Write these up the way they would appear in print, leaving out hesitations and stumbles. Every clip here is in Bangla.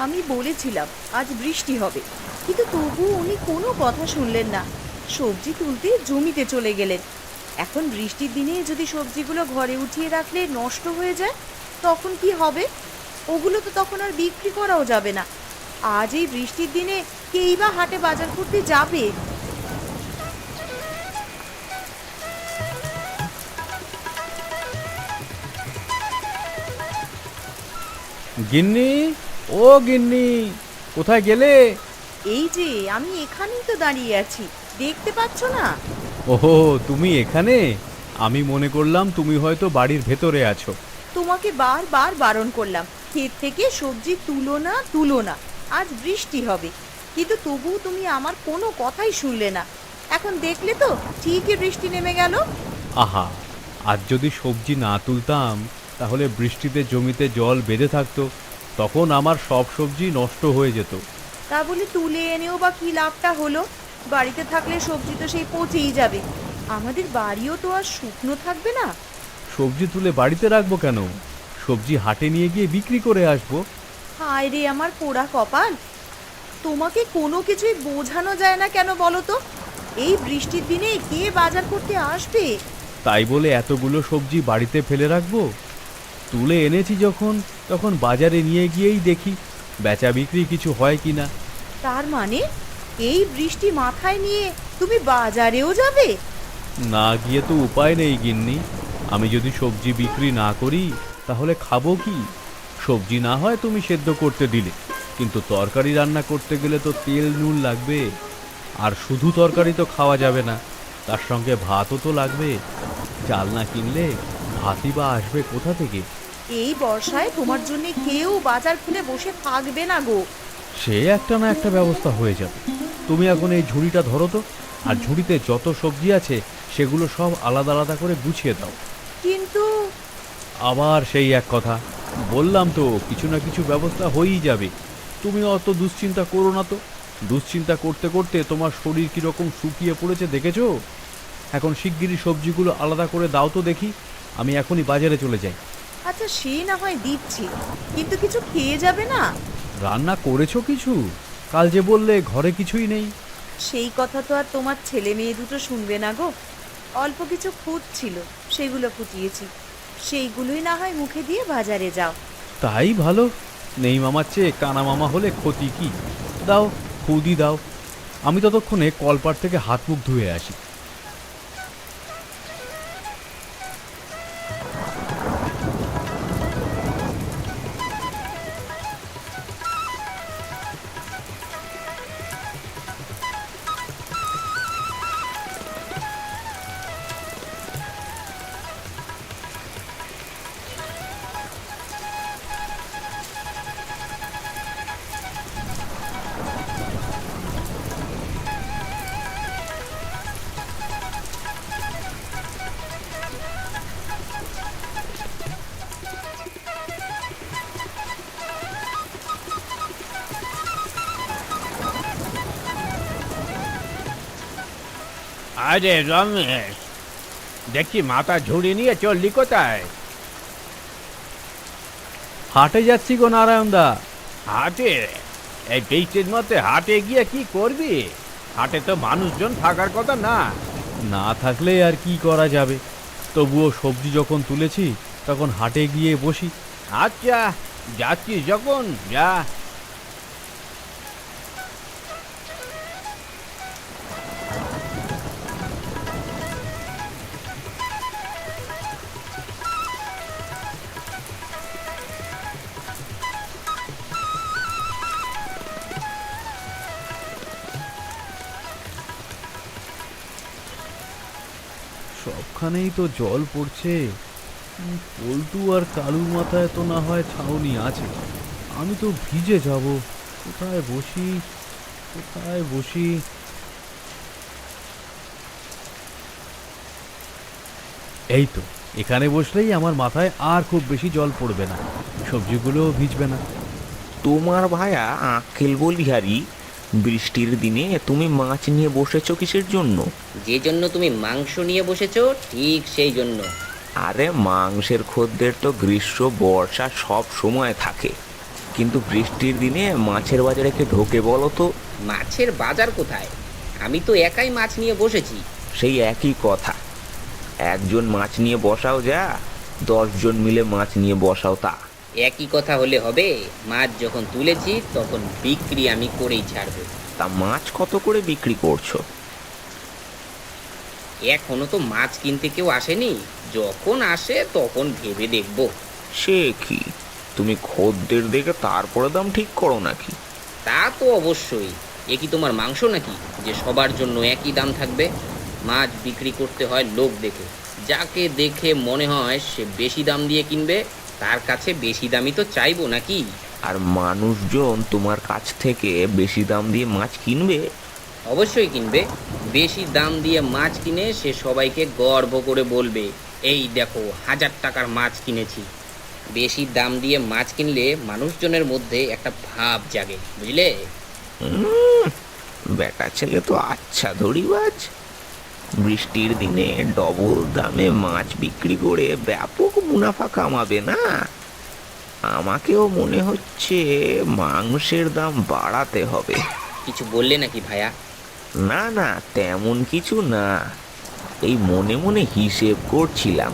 আমি বলেছিলাম আজ বৃষ্টি হবে, কিন্তু তবু উনি কোনো কথা শুনলেন না। সবজি তুলতে জমিতে চলে গেলেন। এখন বৃষ্টির দিনে যদি সবজিগুলো ঘরে উঠিয়ে রাখলে নষ্ট হয়ে যায়, তখন কি হবে? ওগুলো তো তখন আর বিক্রি করাও যাবে না। আজ এই বৃষ্টির দিনে কেই বা হাটে বাজার করতে যাবে? গিন্নি, ও গিন্নি, কোথায় গেলে? এই যে আমি এখানেই তো দাঁড়িয়ে আছি, দেখতে পাচ্ছ না? ওহো, তুমি এখানে? আমি মনে করলাম তুমি হয়তো বাড়ির ভেতরে আছো। তোমাকে বারবার বারণ করলাম ক্ষেত থেকে সবজি তুলো না, তুলো না, আজ বৃষ্টি হবে, কিন্তু তবুও তুমি আমার কোনো কথাই শুনলে না। এখন দেখলে তো ঠিকই বৃষ্টি নেমে গেল। আহা, আজ যদি সবজি না তুলতাম তাহলে বৃষ্টিতে জমিতে জল বেঁধে থাকতো, তখন আমার সব সবজি নষ্ট হয়ে যেত। তা বলে তুলে এনেও বা কি লাভটা হলো? বাড়িতে থাকলে সবজি তো সেই পচেই যাবে। আমাদের বাড়িও তো আর শুকনো থাকবে না। সবজি তুলে বাড়িতে রাখবো কেন? সবজি হাটে নিয়ে গিয়ে বিক্রি করে আসবো। হায় রে আমার পোড়া কপাল! তোমাকে কোনো কিছুই বোঝানো যায় না কেন বলো তো? এই বৃষ্টির দিনে কে বাজার করতে আসবে? তাই বলে এতগুলো সবজি বাড়িতে ফেলে রাখবো? তুলে এনেছি যখন, তখন বাজারে নিয়ে গিয়েই দেখি বেচা বিক্রি কিছু হয় কিনা। তার মানে এই বৃষ্টি মাথায় নিয়ে তুমি বাজারেও যাবে? না গিয়ে তো উপায় নেই গিন্নি। আমি যদি সবজি বিক্রি না করি তাহলে খাবো কি? সবজি না হয় তুমি সেদ্ধ করতে দিলে, কিন্তু তরকারি রান্না করতে গেলে তো তেল নুন লাগবে। আর শুধু তরকারি তো খাওয়া যাবে না, তার সঙ্গে ভাতও তো লাগবে। চাল না কিনলে ভাতই বা আসবে কোথা থেকে? এই বর্ষায় তোমার জন্য কেউ বাজার খুলে বসে থাকবে না গো। সে একটা না একটা ব্যবস্থা হয়ে যাবে। তুমি এখন এই ঝুড়িটা ধরো তো, আর ঝুড়িতে যত সবজি আছে সেগুলো সব আলাদা আলাদা করে গুছিয়ে দাও। কিন্তু আবার সেই এক কথা, বললাম তো কিছু না কিছু ব্যবস্থা হয়েই যাবে। তুমি অত দুশ্চিন্তা করো না তো। দুশ্চিন্তা করতে করতে তোমার শরীর কিরকম শুকিয়ে পড়েছে দেখেছো? এখন শিগগিরই সবজিগুলো আলাদা করে দাও তো দেখি, আমি এখনই বাজারে চলে যাই। আচ্ছা, সে না হয় দিচ্ছি, কিন্তু কিছু খেয়ে যাবে না? রান্না করেছো কিছু? কাল যে বললে ঘরে কিছুই নেই। সেই কথা তো আর তোমার ছেলে মেয়ে দুটো শুনবে না গো। অল্প কিছু খুঁত ছিল, সেগুলো ফুটিয়েছি, সেইগুলোই না হয় মুখে দিয়ে বাজারে যাও। তাই ভালো। নেই মামার চেয়ে কানা মামা হলে ক্ষতি কি? দাও, খুদি দাও। আমি ততক্ষণে কলপার থেকে হাত মুখ ধুয়ে আসি। আরে রমেশ, দেখছি মাথা ঝুড়ি নিয়ে চললি কোথায়? হাটে যাচ্ছি গো নারায়ণ দা। হাটে? এই বৃষ্টির মধ্যে হাটে গিয়ে কি করবি? হাটে তো মানুষজন থাকার কথা না। না থাকলে আর কি করা যাবে? তবুও সবজি যখন তুলেছি তখন হাটে গিয়ে বসি। আচ্ছা, যাচ্ছিস যখন যা। সবখানেই তো জল পড়ছে। পল্টু আর কালুর মাথায় তো না হয় ছাউনি আছে, আমি তো ভিজে যাব। কোথায় বসি, কোথায় বসি? এই তো, এখানে বসলেই আমার মাথায় আর খুব বেশি জল পড়বে না, সবজিগুলোও ভিজবে না। তোমার ভায়া আক্কেল বলিহারি, বৃষ্টির দিনে তুমি মাছ নিয়ে বসেছো কিসের জন্য? যে জন্য তুমি মাংস নিয়ে বসেছো ঠিক সেই জন্য। আরে মাংসের খদ্দের তো গ্রীষ্ম বর্ষা সব সময় থাকে। কিন্তু বৃষ্টির দিনে মাছের বাজারে কে ঢোকে বলো তো? মাছের বাজার কোথায়? আমি তো একাই মাছ নিয়ে বসেছি। সেই একই কথা, একজন মাছ নিয়ে বসাও যা, 10 জন মিলে মাছ নিয়ে বসাও তা। একই কথা হলে হবে? মাছ যখন তুলেছি তখন বিক্রি আমি করেই ছাড়বো। তা মাছ কত করে বিক্রি করছো? এখনো তো মাছ কিনতে কেউ আসেনি, যখন আসে তখন ভেবে দেখবো। সে কি, তুমি খদ্দের দেখে তারপরে দাম ঠিক করো নাকি? তা তো অবশ্যই। এ কি তোমার মাংস নাকি যে সবার জন্য একই দাম থাকবে? মাছ বিক্রি করতে হয় লোক দেখে। যাকে দেখে মনে হয় সে বেশি দাম দিয়ে কিনবে, তার কাছে বেশি দামই তো চাইবো নাকি? আর মানুষজন তোমার কাছ থেকে বেশি দাম দিয়ে মাছ কিনবে? অবশ্যই কিনবে। বেশি দাম দিয়ে মাছ কিনে সে সবাইকে গর্ব করে বলবে, এই দেখো 1000 টাকার মাছ কিনেছি। বেশি দাম দিয়ে মাছ কিনলে মানুষজনের মধ্যে একটা ভাব জাগে, বুঝলে? বেটা ছেলে তো আচ্ছা ধরিবাজ, বৃষ্টির দিনে ডবল দামে মাছ বিক্রি করে ব্যাপক মুনাফা কামাবে না? আমাকেও মনে হচ্ছে মাংসের দাম বাড়াতে হবে। কিছু বললে নাকি ভাইয়া? না না, তেমন কিছু না, এই মনে মনে হিসেব করছিলাম,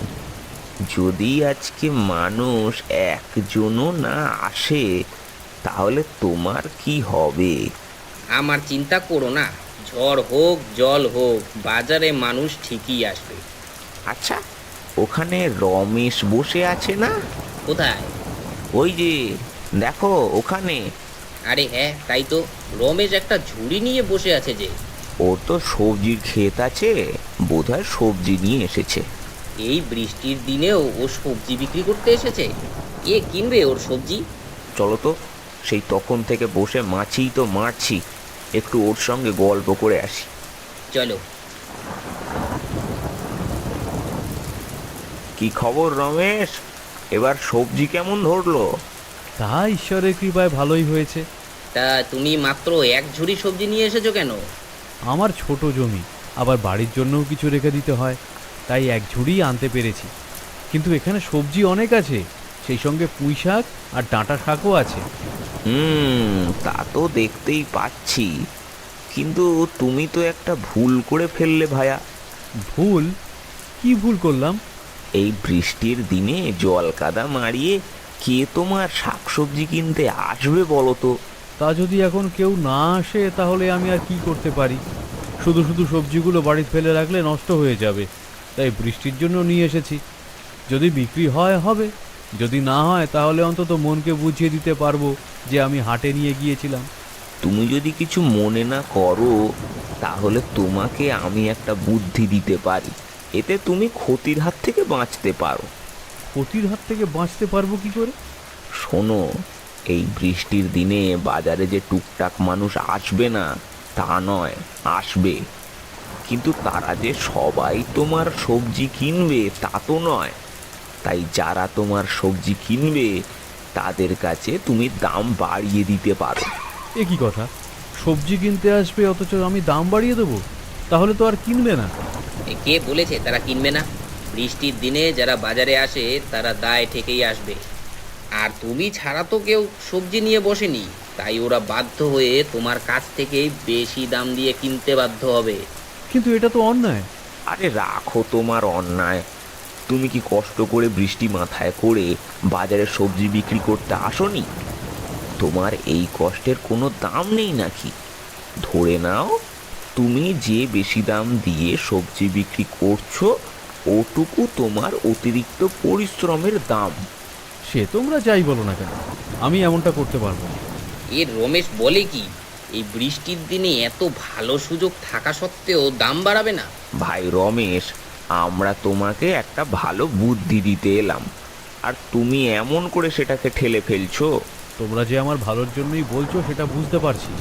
যদি আজকে মানুষ একজনও না আসে তাহলে তোমার কি হবে? আমার চিন্তা করো না, ঝড় হোক জল হোক বাজারে মানুষ ঠিকই আসবে। আচ্ছা, ওখানে রমেশ বসে আছে না? কোথায়? ওই যে দেখো ওখানে। আরে হ্যাঁ, তাই তো। রমেশ একটা ঝুড়ি নিয়ে বসে আছে যে। ওর তো সবজির ক্ষেত আছে, বোধহয় সবজি নিয়ে এসেছে। এই বৃষ্টির দিনেও ও সবজি বিক্রি করতে এসেছে? কে কিনবে ওর সবজি? চলো তো, সেই তখন থেকে বসে মাছই তো মারছি, একটু ওর সঙ্গে গল্প করে আসি। চলো। কি খবর রমেশ, এবার সবজি কেমন ধরলো? তা ঈশ্বরের কৃপায় ভালোই হয়েছে। তা তুমি মাত্র এক ঝুড়ি সবজি নিয়ে এসেছো কেন? আমার ছোট জমি, আবার বাড়ির জন্যও কিছু রেখে দিতে হয়, তাই এক ঝুড়ি আনতে পেরেছি। কিন্তু এখানে সবজি অনেক আছে, সেই সঙ্গে পুঁই শাক আর ডাঁটা শাকও আছে। তা তো দেখতেই পাচ্ছি, কিন্তু তুমি তো একটা ভুল করে ফেললে ভায়া। ভুল? কি ভুল করলাম? এই বৃষ্টির দিনে জল কাদা মারিয়ে কে তোমার শাকসবজি কিনতে আসবে বলো তো? তা যদি এখন কেউ না আসে তাহলে আমি আর কি করতে পারি? শুধু শুধু সবজিগুলো বাড়িতে ফেলে রাখলে নষ্ট হয়ে যাবে, তাই বৃষ্টির জন্য নিয়ে এসেছি। যদি বিক্রি হয় হবে, যদি না হয় তাহলে অন্তত মনকে বুঝিয়ে দিতে পারবো যে আমি হাটে নিয়ে গিয়েছিলাম। তুমি যদি কিছু মনে না করো তাহলে তোমাকে আমি একটা বুদ্ধি দিতে পারি, এতে তুমি ক্ষতির হাত থেকে বাঁচতে পারো। ক্ষতির হাত থেকে বাঁচতে পারবো কি করে? শোনো, এই বৃষ্টির দিনে বাজারে যে টুকটাক মানুষ আসবে না তা নয়, আসবে, কিন্তু তারা যে সবাই তোমার সবজি কিনবে তা তো নয়। তাই যারা তোমার সবজি কিনবে তাদের কাছে তুমি দাম বাড়িয়ে দিতে পারো। এ কি কথা, সবজি কিনতে আসবে অথচ আমি দাম বাড়িয়ে দেবো? তাহলে তো আর কিনবে না। কে বলেছে তারা কিনবে না? বৃষ্টির দিনে যারা বাজারে আসে তারা দায় ঠেকেই আসবে। আর তুমি ছাড়া তো কেউ সবজি নিয়ে বসেনি, তাই ওরা বাধ্য হয়ে তোমার কাছ থেকেই বেশি দাম দিয়ে কিনতে বাধ্য হবে। কিন্তু এটা তো অন্যায়। আরে রাখো তোমার অন্যায়, তুমি কি কষ্ট করে বৃষ্টি মাথায় করে বাজারে সবজি বিক্রি করতে আসোনি? তোমার এই কষ্টের কোনো দাম নেই নাকি? ধরে নাও তুমি যে বেশি দাম দিয়ে সবজি বিক্রি করছো ওটুকু তোমার অতিরিক্ত পরিশ্রমের দাম। সে তোমরা যাই বলো না কেন, আমি এমনটা করতে পারবো না। এর রমেশ বলে কি, এই বৃষ্টির দিনে এত ভালো সুযোগ থাকা সত্ত্বেও দাম বাড়াবে না? ভাই রমেশ, আমরা তোমাকে একটা ভালো বুদ্ধি দিতে এলাম, আর তুমি এমন করে সেটাকে ঠেলে ফেলছো। তোমরা যে আমার ভালোর জন্যই বলছো সেটা বুঝতে পারছি,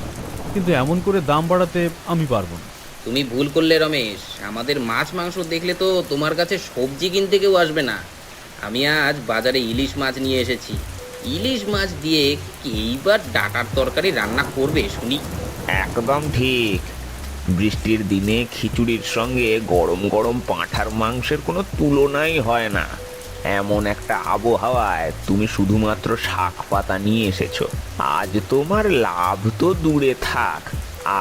কিন্তু এমন করে দাম বাড়াতে আমি পারবো না। তুমি ভুল করলে রমেশ, আমাদের মাছ মাংস দেখলে তো তোমার কাছে সবজি কিনতে কেউ আসবে না। আমি আজ বাজারে ইলিশ মাছ নিয়ে এসেছি। ইলিশ মাছ দিয়ে এইবার ডাটার তরকারি রান্না করবে শুনি। একদম ঠিক, বৃষ্টির দিনে খিচুড়ির সঙ্গে গরম গরম পাঁঠার মাংসের কোনো তুলনাই হয় না। এমন একটা আবহাওয়ায় তুমি শুধুমাত্র শাক পাতা নিয়ে এসেছো। আজ তোমার লাভ তো দূরে থাক,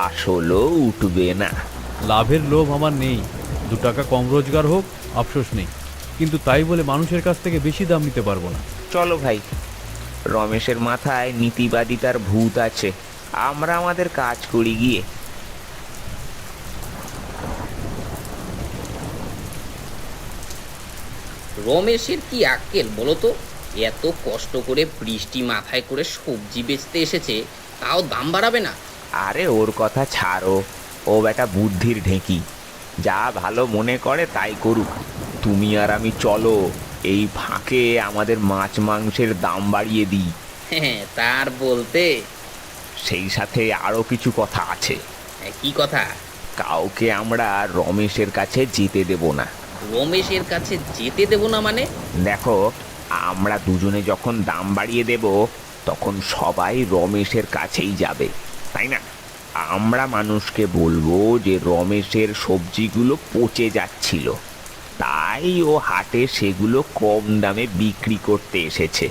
আসলও উঠবে না। লাভের লোভ আমার নেই, 2 টাকা কম রোজগার হোক আফসোস নেই, কিন্তু তাই বলে মানুষের কাছ থেকে বেশি দাম নিতে পারবো না। চলো ভাই, রমেশের মাথায় নীতিবাদিতার ভূত আছে, আমরা আমাদের কাজ করি গিয়ে। রমেশের কি আক্কেল বলো তো? এত কষ্ট করে বৃষ্টি মাথায় করে সবজি বেচতে এসেছে, তাও দাম বাড়াবে না? আরে ওর কথা ছাড়ো, ও বেটা বুদ্ধির ঢেঁকি, যা ভালো মনে করে তাই করুক। তুমি আর আমি চলো, এই ফাঁকে আমাদের মাছ মাংসের দাম বাড়িয়ে দিই। হ্যাঁ, তার বলতে সেই সাথে আরও কিছু কথা আছে। কি কথা? কাউকে আমরা রমেশের কাছে যেতে দেব না। রমেশের কাছে যেতে দেব না মানে? দেখো, আমরা দুজনে যখন দাম বাড়িয়ে দেব তখন সবাই রমেশের কাছেই যাবে, তাই না? আমরা মানুষকে বলবো যে রমেশের সবজিগুলো পচে যাচ্ছিল, তাই ও হাটে সেগুলো কম দামে বিক্রি করতে এসেছে।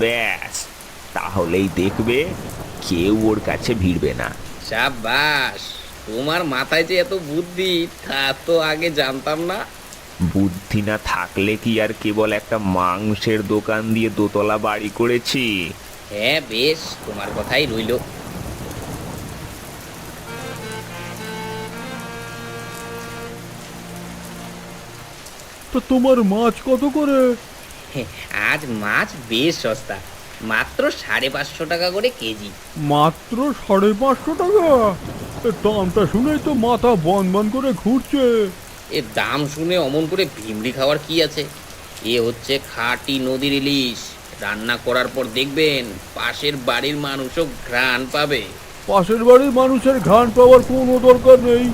ব্যাস, তাহলেই দেখবে কেউ ওর কাছে ভিড়বে না। সাবাস, তোমার মাথায় যে এত বুদ্ধি তা তো আগে জানতাম না। বুদ্ধি না থাকলে কি আর কেবল একটা মাংসের দোকান দিয়ে দোতলা বাড়ি করেছি? হ্যাঁ, বেশ, তোমার কথাই রইলো। তো তোমার মাছ কত করে? আজ মাছ বেশ সস্তা, মাত্র 550 টাকা করে কেজি। মাত্র 550 টাকা? দামটা শুনেই তো মাথা বন বন করে ঘুরছে। এর দাম শুনে অমন করে ভিমড়ি খাওয়ার কি আছে? এ হচ্ছে খাঁটি নদীর ইলিশ, রান্না করার পর দেখবেন পাশের বাড়ির মানুষও ঘ্রাণ পাবে। পাশের বাড়ির মানুষের ঘ্রাণ পাওয়ার কোনো দরকার নেই,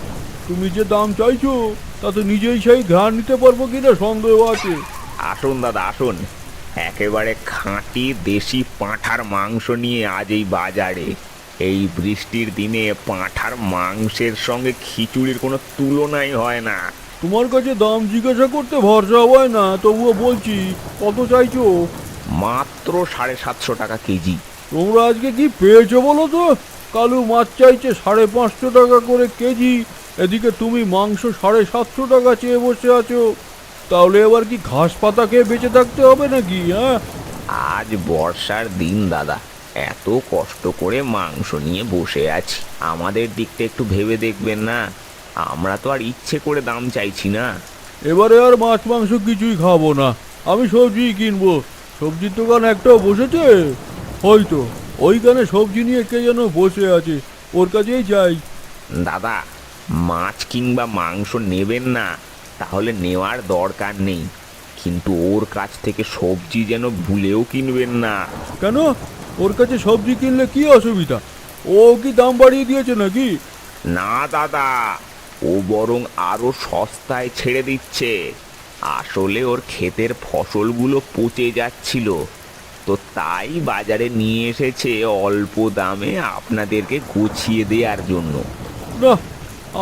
তুমি যে দাম চাইছো তাতে নিজেই সেই ঘ্রাণ নিতে পারবো কিনা সন্দেহ আছে। আসুন দাদা, আসুন, একেবারে খাঁটি দেশি পাঁঠার মাংস নিয়ে আজ এই বাজারে। এই বৃষ্টির দিনে পাঁঠার মাংসের সঙ্গে খিচুড়ির কোনো তুলনাই হয় না। তোমার কাছে দাম জিজ্ঞাসা করতে ভরসা হয় না, তবুও বলছি, কত চাইছো? মাত্র 750 টাকা কেজি। তোমরা আজকে কি পেয়েছো বলো তো? কালু মাছ চাইছে 550 টাকা করে কেজি, এদিকে তুমি মাংস 750 টাকা চেয়ে বসে আছো। তাহলে এবার কি ঘাস পাতা খেয়ে বেঁচে থাকতে হবে নাকি? হ্যাঁ, আজ বর্ষার দিন দাদা, এত কষ্ট করে মাংস নিয়ে বসে আছি, আমাদের দিকটা একটু ভেবে দেখবেন না? আমরা তো আর ইচ্ছে করে দাম চাইছি না। এবারে আর মাছ মাংস কিছুই খাবো না, আমি সবজি কিনবো। সবজির দোকান একটাও বসেছে হয়তো, ওইখানে সবজি নিয়ে কে যেন বসে আছে, ওর কাছেই যাই। দাদা, মাছ কিংবা মাংস নেবেন না তাহলে নেওয়ার দরকার নেই, কিন্তু ওর কাছ থেকে সবজি যেন ভুলেও কিনবেন না। কেন? ওর কাছে সবজি কিনলে কি অসুবিধা? ও কি দাম বাড়িয়ে দিয়েছে নাকি? না দাদা, ও বরং আরো সস্তায় ছেড়ে দিচ্ছে। আসলে ওর ক্ষেতের ফসলগুলো পচে যাচ্ছিল, তো তাই বাজারে নিয়ে এসেছে অল্প দামে আপনাদেরকে গুছিয়ে দেওয়ার জন্য। না,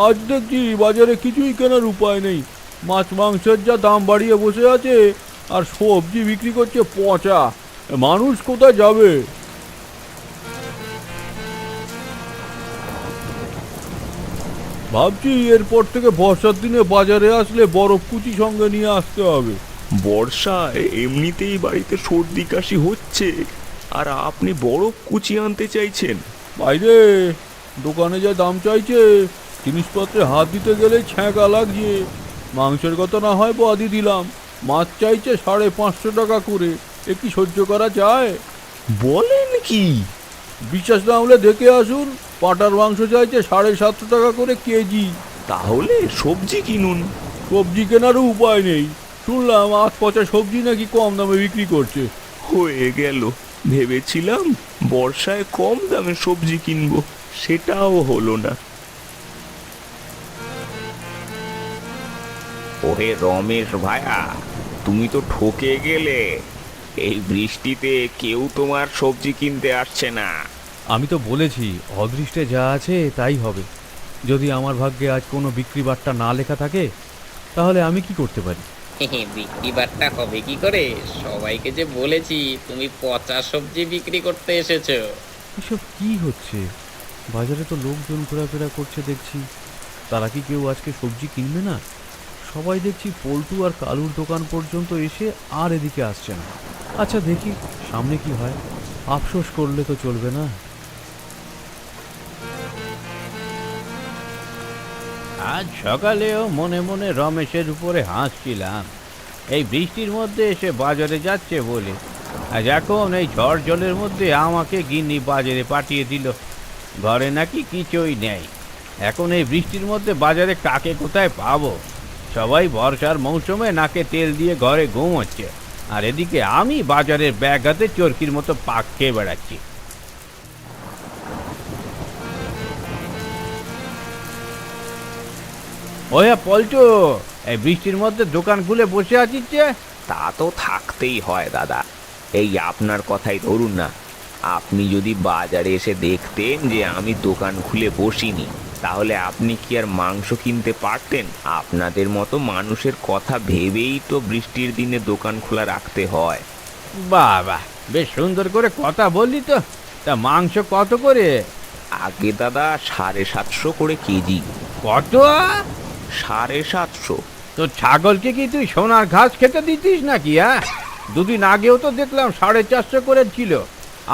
আজ দেখছি বাজারে কিছুই কেনার উপায় নেই, মাছ মাংসের যা দাম বাড়িয়ে বসে আছে, আর সবজি বিক্রি করছে পচা। মানুষ কোথায় যাবে? ভাবছি এরপর থেকে বর্ষার দিনে বাজারে আসলে বরফ কুচি সঙ্গে নিয়ে আসতে হবে। বর্ষায় এমনিতেই বাড়িতে সর্দি কাশি হচ্ছে, আর আপনি বরফ কুচি আনতে চাইছেন? বাইরে দোকানে যা দাম চাইছে, জিনিসপত্রে হাত দিতে গেলে ছ্যাঁকা লাগছে। মাংসের কথা না হয় বাদই দিলাম, মাছ চাইছে 550 টাকা করে, এ কি সহ্য করা যায়? বলেন কি? বিশ্বাস না হলে দেখে আসুন, পাঁঠার মাংস চাইছে 750 টাকা করে কেজি। তাহলে সবজি কিনুন। সবজি কেনারও উপায় নেই, শুনলাম আজ পচা সবজি নাকি কম দামে বিক্রি করছে। হয়ে গেল, ভেবেছিলাম বর্ষায় কম দামে সবজি কিনবো, সেটাও হলো না। ওহে রমেশ ভায়া, তুমি তো ঠকে গেলে। এই বৃষ্টিতে কেউ তোমার সবজি কিনতে আসছে না। আমি তো বলেছি অদৃষ্টে যা আছে তাই হবে। যদি আমার ভাগ্যে আজ কোনো বিক্রি বাট্টা না লেখা থাকে তাহলে আমি কি করতে পারি? বিক্রি বাট্টা হবে কি করে? সবাইকে যে বলেছি তুমি পচা সবজি বিক্রি করতে এসেছো। এসব কি হচ্ছে? বাজারে তো লোকজন ঘোরাফেরা করছে দেখছি। তারা কি কেউ আজকে সবজি কিনবে না? সবাই দেখছি পল্টু আর কালুর দোকান পর্যন্ত এসে আর এদিকে আসছে না। আচ্ছা দেখি সামনে কি হয়। আফসোস করলে তো চলবে না। আজ সকালেও মনে মনে রমেশের উপরে হাসছিলাম, এই বৃষ্টির মধ্যে এসে বাজারে যাচ্ছে বলে। আজ এখন এই ঝড় জলের মধ্যে আমাকে গিন্নি বাজারে পাঠিয়ে দিল। ঘরে নাকি কিছুই নেই। এখন এই বৃষ্টির মধ্যে বাজারে কাকে কোথায় পাবো? সবাই বর্ষার মৌসুমে নাকে তেল দিয়ে ঘরে ঘুমোচ্ছে, আর এদিকে আমি বাজারের ব্যাগ হাতে চরকির মতো পাক খেয়ে বেড়াচ্ছি। ওয়া পল্টু, এই বৃষ্টির মধ্যে দোকান খুলে বসে আছিস যে? তা তো থাকতেই হয় দাদা। এই আপনার কথাই ধরুন না, আপনি যদি বাজারে এসে দেখতেন যে আমি দোকান খুলে বসিনি, তাহলে আপনি কি আর মাংস কিনতে পারতেন? আপনাদের মতো মানুষের কথা ভেবেই তো বৃষ্টির দিনে দোকান খোলা রাখতে হয়। বাহ বাহ, বেশ সুন্দর করে কথা বললি তো। তা মাংস কত করে? আগে দাদা 750 করে কেজি। কত? 750। তো ছাগলকে কি তুই সোনার ঘাস খেতে দিতিস নাকি? হ্যাঁ, দুদিন আগেও তো দেখলাম 450 করে ছিল।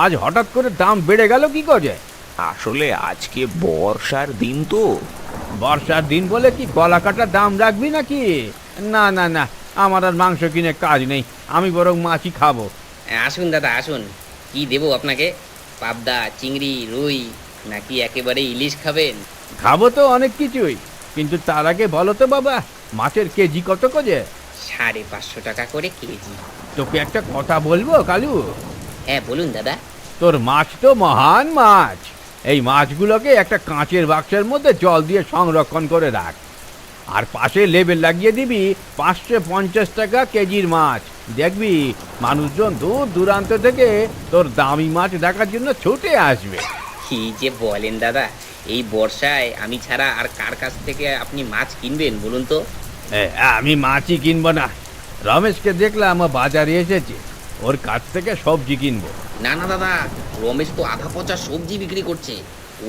আজ হঠাৎ করে দাম বেড়ে গেল কি করে? আসলে আজকে বর্ষার দিন তো। বর্ষার দিন বলে কি গলা কাটা দাম রাখবি নাকি? না না না, আমার আর মাংস কিনে কাজ নেই। আমি বরং মাছই খাবো। আসুন দাদা আসুন, কি দেবো আপনাকে? পাবদা, চিংড়ি, রুই, নাকি একেবারে ইলিশ খাবেন? খাবো তো অনেক কিছুই, কিন্তু তার আগে বলো তো বাবা, মাছের কেজি কত করে? 550 টাকা করে কেজি। তোকে একটা কথা বলবো কালু? হ্যাঁ বলুন দাদা। তোর মাছ তো মহান মাছ। এই মাছগুলোকে একটা কাঁচের বাক্সের মধ্যে জল দিয়ে সংরক্ষণ করে রাখ, আর পাশে লেবেল লাগিয়ে দিবি 550 টাকা কেজির মাছ। দেখবি মানুষজন দূর দূরান্ত থেকে তোর দামি মাছ দেখার জন্য ছুটে আসবে। কি যে বলেন দাদা, এই বর্ষায় আমি ছাড়া আর কার কাছ থেকে আপনি মাছ কিনবেন বলুন তো? আমি মাছই কিনবো না। রমেশকে দেখলাম ও বাজারে এসেছে, ওর কাছ থেকে সবজি কিনবো। না না দাদা, রমেশ তো আধা পচা সবজি বিক্রি করছে।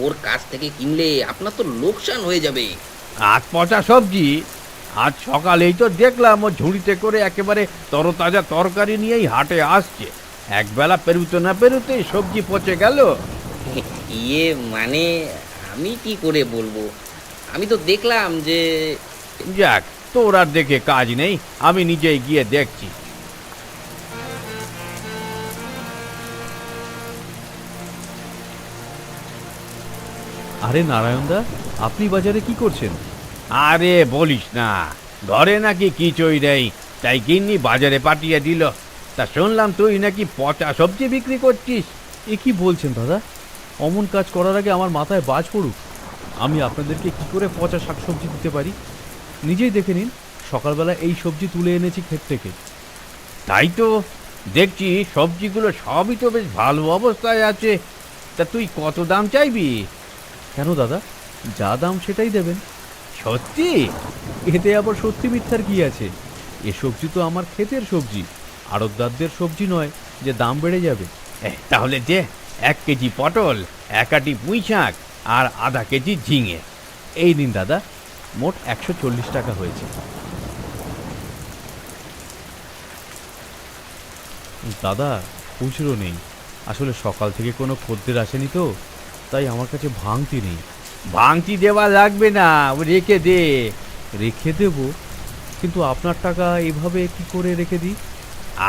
ওর কাছ থেকে কিনলে আপনার তো লোকসান হয়ে যাবে। আজ পচা সবজি? আজ সকালেই তো দেখলাম ও ঝুড়িতে করে একেবারে তরতাজা তরকারি নিয়েই হাটে আসছে। একবেলা পেরুতে না পেরুতেই সবজি পচে গেল। ইয়ে মানে আমি কি করে বলবো, আমি তো দেখলাম যে যাক, তোর আর দেখে কাজ নেই, আমি নিজেই গিয়ে দেখছি। আরে নারায়ণদা, আপনি বাজারে কি করছেন? আরে বলিস না, ঘরে নাকি কিছুই নেই, তাই গিন্নি বাজারে পাঠিয়ে দিল। তা শুনলাম তুই নাকি পচা সবজি বিক্রি করছিস। এ কি বলছেন দাদা? অমন কাজ করার আগে আমার মাথায় বাজ পড়ুক। আমি আপনাদেরকে কি করে পচা শাকসবজি দিতে পারি? নিজেই দেখে নিন, সকালবেলা এই সবজি তুলে এনেছি ক্ষেত থেকে। তাই তো দেখছি, সবজিগুলো সবই তো বেশ ভালো অবস্থায় আছে। তা তুই কত দাম চাইবি? কেন দাদা, যা দাম সেটাই দেবেন। সত্যি? এতে আবার সত্যি মিথ্যার কি আছে? এ সবজি তো আমার ক্ষেতের সবজি, আড়তদারদের সবজি নয় যে দাম বেড়ে যাবে। তাহলে যে 1 কেজি পটল, 1 আটি পুঁই শাক আর আধা কেজি ঝিঙে। এই নিন দাদা, মোট 140 টাকা হয়েছে। দাদা, খুচরো নেই। আসলে সকাল থেকে কোনো খদ্দের আসেনি তো, তাই আমার কাছে ভাঙতি নেই। ভাঙতি দেওয়া লাগবে না, ও রেখে দে। রেখে দেব? কিন্তু আপনার টাকা এভাবে কি করে রেখে দিই?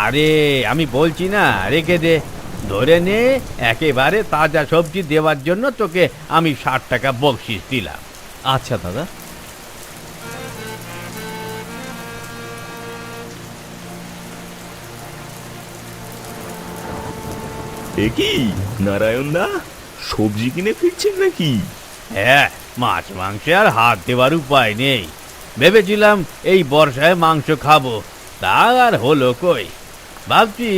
আরে আমি বলছি না, রেখে দে। ধরে নে, একেবারে তাজা সবজি দেওয়ার জন্য তোকে আমি 60 টাকা বকশিস দিলাম। আচ্ছা দাদা। এ কি নারায়ণ দা, সবজি কিনে ফিরছেন নাকি? হ্যাঁ, মাছ মাংসে আর হাত দেওয়ার উপায় নেই। ভেবেছিলাম এই বর্ষায় মাংস খাবো, তা আর হলো কই। ভাবছি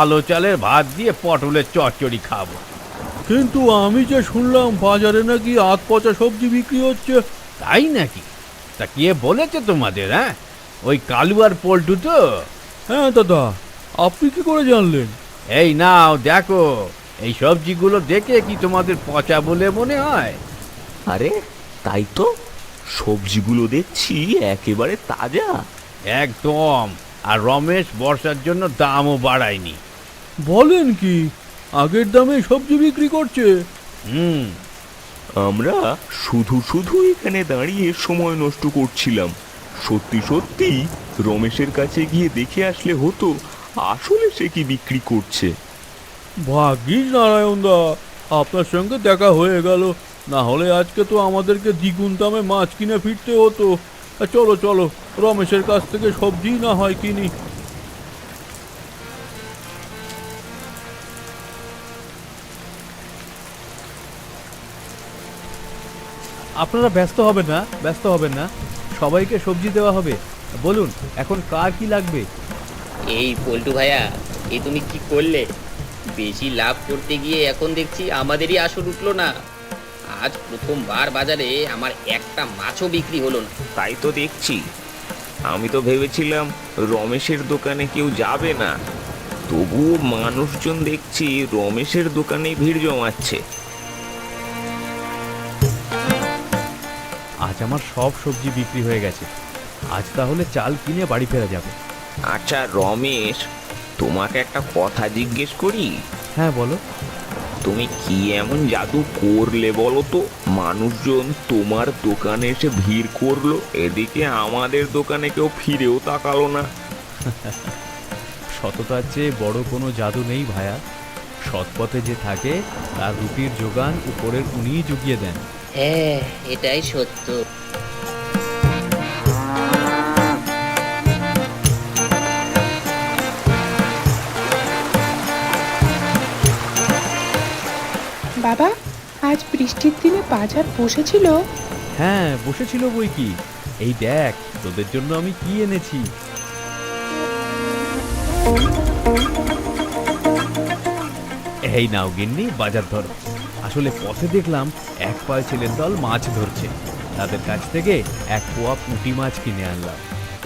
আলো চালের ভাত দিয়ে পটলের চচ্চড়ি খাবো। কিন্তু আমি যে শুনলাম বাজারে নাকি আধ পচা সবজি বিক্রি হচ্ছে। তাই নাকি? তা কে বলেছে তোমাদের? হ্যাঁ, ওই কালু আর পল্টু তো? হ্যাঁ দাদা, আপনি কি করে জানলেন? এই নাও দেখো, এই সবজিগুলো দেখে কি তোমাদের পচা বলে মনে হয়? আরে তাই তো, সবজিগুলো দেখছি একেবারে তাজা। একদম। আর রমেশ বর্ষার জন্য দামও বাড়ায়নি। বলেন কি, আগের দামে সবজি বিক্রি করছে? হুম। আমরা শুধু শুধু এখানে দাঁড়িয়ে সময় নষ্ট করছিলাম। সত্যি সত্যি রমেশের কাছে গিয়ে দেখে আসলে হতো আসলে সে কি বিক্রি করছে। ভাগ্যিস নারায়ণ দা, আপনার সঙ্গে দেখা হয়ে গেল, না হলে আজকে তো আমাদেরকে দ্বিগুণ দামে মাছ কিনে ফিরতে হতো। চলো চলো, রমেশের কাছ থেকে সবজি না হয় কিনি। আপনারা ব্যস্ত হবেন না, ব্যস্ত হবেন না, সবাইকে সবজি দেওয়া হবে। বলুন এখন কার কি লাগবে? এই পল্টু ভাইয়া, এ তুমি কি করলে? বেশি লাভ করতে গিয়ে এখন দেখছি আমাদেরই আসর উঠলো না। আজ প্রথমবার বাজারে আমার একটা মাছও বিক্রি হলো না। তাই তো দেখছি, আমি তো ভেবেছিলাম রমেশের দোকানে কেউ যাবে না, তবুও মানুষজন দেখছি রমেশের দোকানে ভিড় জমাচ্ছে। আজ আমার সব সবজি বিক্রি হয়ে গেছে, আজ তাহলে চাল কিনে বাড়ি ফেরা যাবে। আচ্ছা রমেশ, তোমাকে একটা কথা জিজ্ঞেস করি? হ্যাঁ বলো। তুমি কি এমন জাদু করলে বলো তো, মানুষজন তোমার দোকানে এসে ভিড় করলো, এদিকে আমাদের দোকানে কেউ ফিরেও তাকালো না? সততার চেয়ে বড় কোনো জাদু নেই ভায়া। সৎ পথে যে থাকে তার রুটির যোগান উপরের উনিই জুগিয়ে দেন। হ্যাঁ, এটাই সত্য। বাবা, আজ বৃষ্টির দিনে বাজার বসেছিল? হ্যাঁ বসেছিল বই কি। এই দেখ তোদের জন্য আমি কি এনেছি। এই নাও গিন্নি, বাজার ধরো। আসলে পথে দেখলাম এক পায় ছেলের দল মাছ ধরছে, তাদের কাছ থেকে এক পোয়া পুঁটি মাছ কিনে আনলাম।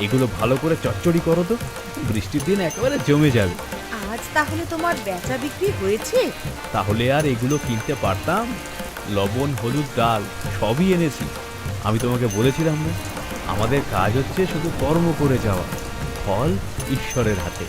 এগুলো ভালো করে চচ্চড়ি করো তো, বৃষ্টির দিন একেবারে জমে যাবে। আজ তাহলে তোমার বেচা বিক্রি হয়েছে? তাহলে আর এগুলো কিনতে পারতাম? লবণ, হলুদ, ডাল সবই এনেছি। আমি তোমাকে বলেছিলাম না, আমাদের কাজ হচ্ছে শুধু কর্ম করে যাওয়া, ফল ঈশ্বরের হাতে।